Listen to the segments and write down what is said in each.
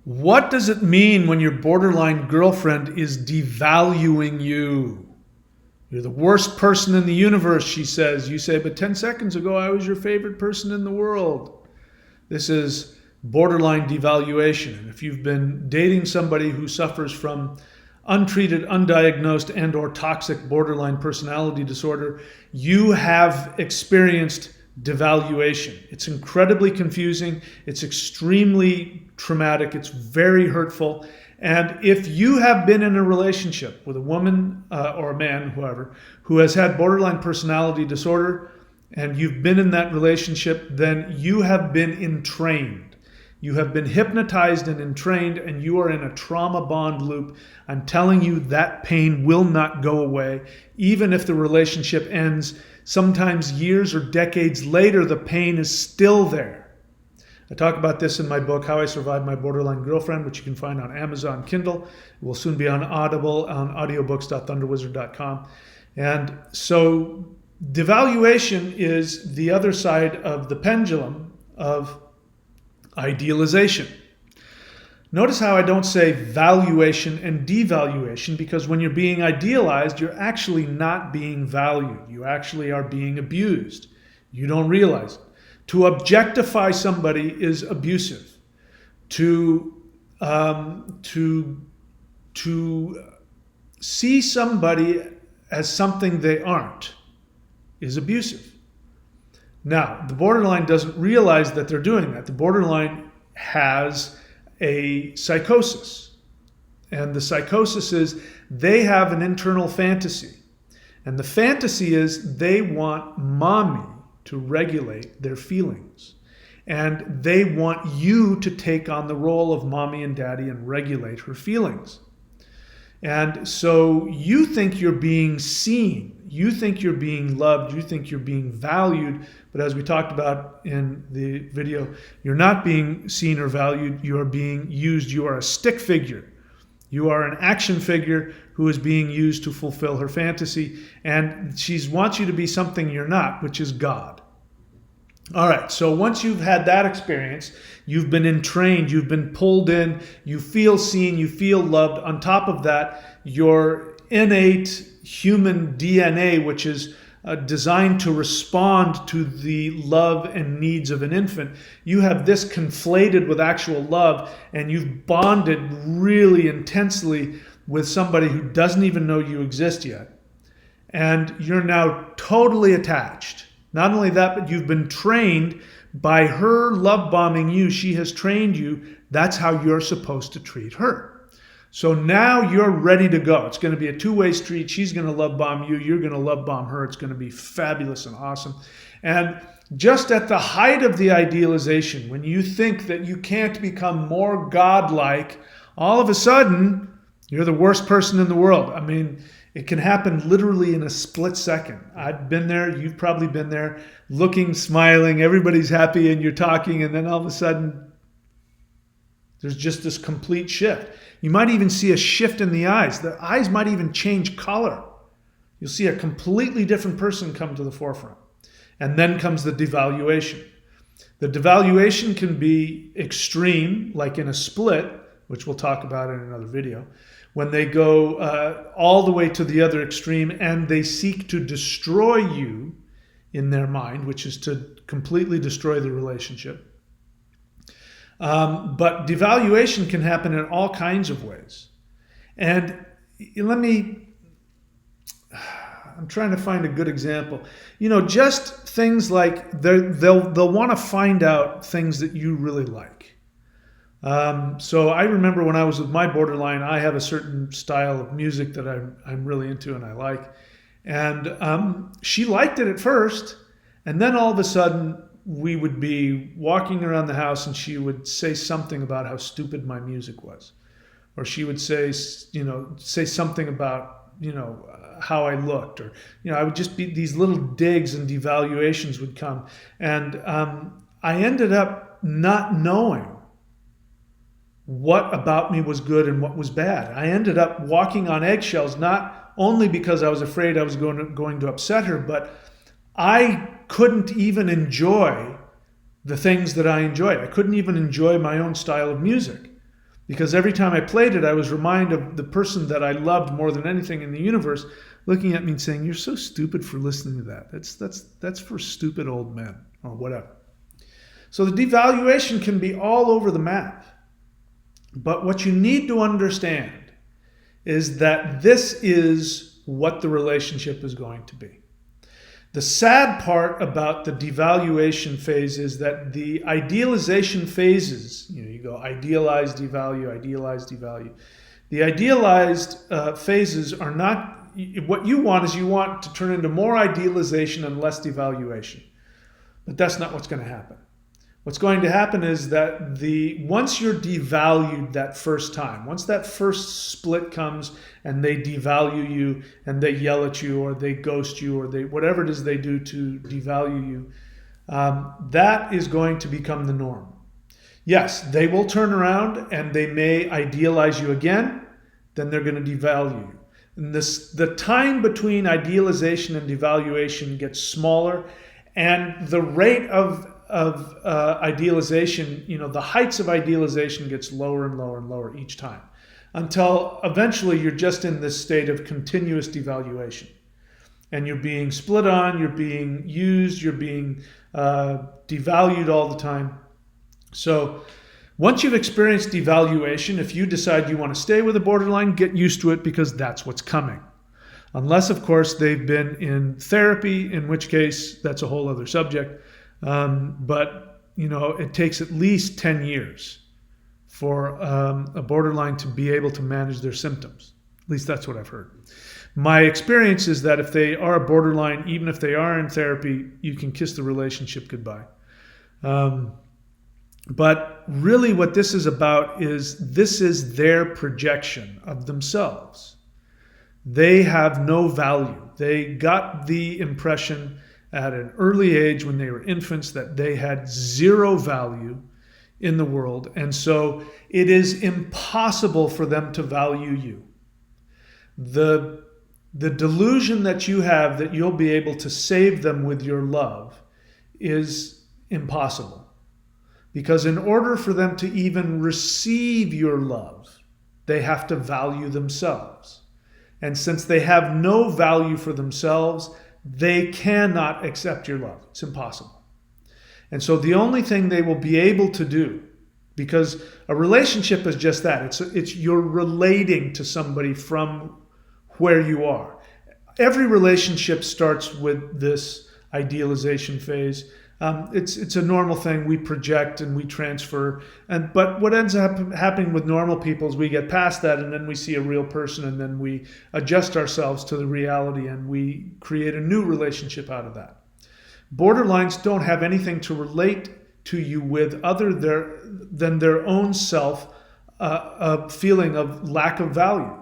What does it mean when your borderline girlfriend is devaluing you? You're the worst person in the universe, she says. You say, but 10 seconds ago, I was your favorite person in the world. This is borderline devaluation. And if you've been dating somebody who suffers from untreated, undiagnosed, and or toxic borderline personality disorder, you have experienced devaluation. It's incredibly confusing. It's extremely traumatic. It's very hurtful. And if you have been in a relationship with a woman or a man, whoever, who has had borderline personality disorder, and you've been in that relationship, then you have been entrained. You have been hypnotized and entrained, and you are in a trauma bond loop. I'm telling you, that pain will not go away. Even if the relationship ends, sometimes years or decades later, the pain is still there. I talk about this in my book, How I Survived My Borderline Girlfriend, which you can find on Amazon Kindle. It will soon be on Audible, on audiobooks.thunderwizard.com. And so devaluation is the other side of the pendulum of idealization. Notice how I don't say valuation and devaluation, because when you're being idealized, you're actually not being valued. You actually are being abused. You don't realize it. To objectify somebody is abusive. To see somebody as something they aren't is abusive. Now, the borderline doesn't realize that they're doing that. The borderline has a psychosis. And the psychosis is they have an internal fantasy. And the fantasy is they want mommy to regulate their feelings. And they want you to take on the role of mommy and daddy and regulate her feelings. And so you think you're being seen, you think you're being loved, you think you're being valued, but as we talked about in the video, you're not being seen or valued, you are being used, you are a stick figure. You are an action figure who is being used to fulfill her fantasy, and she wants you to be something you're not, which is God. All right, so once you've had that experience, you've been entrained, you've been pulled in, you feel seen, you feel loved. On top of that, your innate human DNA, which is designed to respond to the love and needs of an infant, you have this conflated with actual love, and you've bonded really intensely with somebody who doesn't even know you exist yet. And you're now totally attached. Not only that, but you've been trained by her love bombing you. She has trained you. That's how you're supposed to treat her. So now you're ready to go. It's going to be a two-way street. She's going to love bomb you. You're going to love bomb her. It's going to be fabulous and awesome. And just at the height of the idealization, when you think that you can't become more godlike, all of a sudden, you're the worst person in the world. I mean, it can happen literally in a split second. I've been there. You've probably been there. Looking, smiling, everybody's happy, and you're talking, and then all of a sudden, there's just this complete shift. You might even see a shift in the eyes. The eyes might even change color. You'll see a completely different person come to the forefront. And then comes the devaluation. The devaluation can be extreme, like in a split, which we'll talk about in another video, when they go all the way to the other extreme and they seek to destroy you in their mind, which is to completely destroy the relationship. But devaluation can happen in all kinds of ways. And I'm trying to find a good example. You know, just things like they'll want to find out things that you really like. So I remember when I was with my borderline, I have a certain style of music that I'm really into and I like. And she liked it at first. And then all of a sudden, we would be walking around the house and she would say something about how stupid my music was. Or she would say something about, how I looked. Or, I would just be, these little digs and devaluations would come. And I ended up not knowing what about me was good and what was bad. I ended up walking on eggshells, not only because I was afraid I was going to upset her, but I couldn't even enjoy the things that I enjoyed. I couldn't even enjoy my own style of music Because every time I played it, I was reminded of the person that I loved more than anything in the universe looking at me and saying, "You're so stupid for listening to that. That's for stupid old men," or whatever. So the devaluation can be all over the map. But what you need to understand is that this is what the relationship is going to be. The sad part about the devaluation phase is that the idealization phases, you go idealize, devalue, idealize, devalue. The idealized phases are not, what you want is you want to turn into more idealization and less devaluation. But that's not what's going to happen. What's going to happen is that once you're devalued that first time, once that first split comes and they devalue you and they yell at you or they ghost you or whatever it is they do to devalue you, that is going to become the norm. Yes, they will turn around and they may idealize you again, then they're going to devalue you. And the time between idealization and devaluation gets smaller, and the rate of idealization, the heights of idealization gets lower and lower and lower each time, until eventually you're just in this state of continuous devaluation. And you're being split on, you're being used, you're being devalued all the time. So once you've experienced devaluation, if you decide you want to stay with a borderline, get used to it, because that's what's coming. Unless, of course, they've been in therapy, in which case that's a whole other subject. But it takes at least 10 years for a borderline to be able to manage their symptoms. At least that's what I've heard. My experience is that if they are a borderline, even if they are in therapy, you can kiss the relationship goodbye. But really what this is about is their projection of themselves. They have no value. They got the impression at an early age when they were infants that they had zero value in the world. And so it is impossible for them to value you. The delusion that you have that you'll be able to save them with your love is impossible. Because in order for them to even receive your love, they have to value themselves. And since they have no value for themselves, they cannot accept your love. It's impossible. And so the only thing they will be able to do, because a relationship is just that, it's you're relating to somebody from where you are. Every relationship starts with this idealization phase. It's a normal thing. We project and we transfer. But what ends up happening with normal people is we get past that, and then we see a real person, and then we adjust ourselves to the reality, and we create a new relationship out of that. Borderlines don't have anything to relate to you with other than their own self, a feeling of lack of value.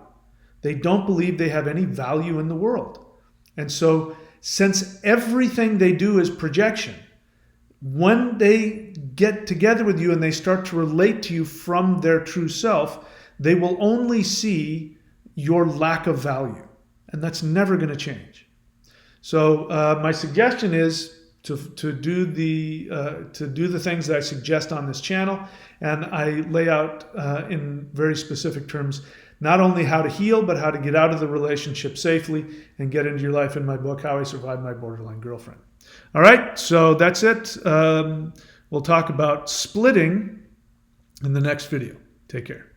They don't believe they have any value in the world. And so since everything they do is projection, when they get together with you and they start to relate to you from their true self, they will only see your lack of value. And that's never going to change. So my suggestion is to do the things that I suggest on this channel. And I lay out in very specific terms not only how to heal, but how to get out of the relationship safely and get into your life in my book, How I Survived My Borderline Girlfriend. All right, so that's it. We'll talk about splitting in the next video. Take care.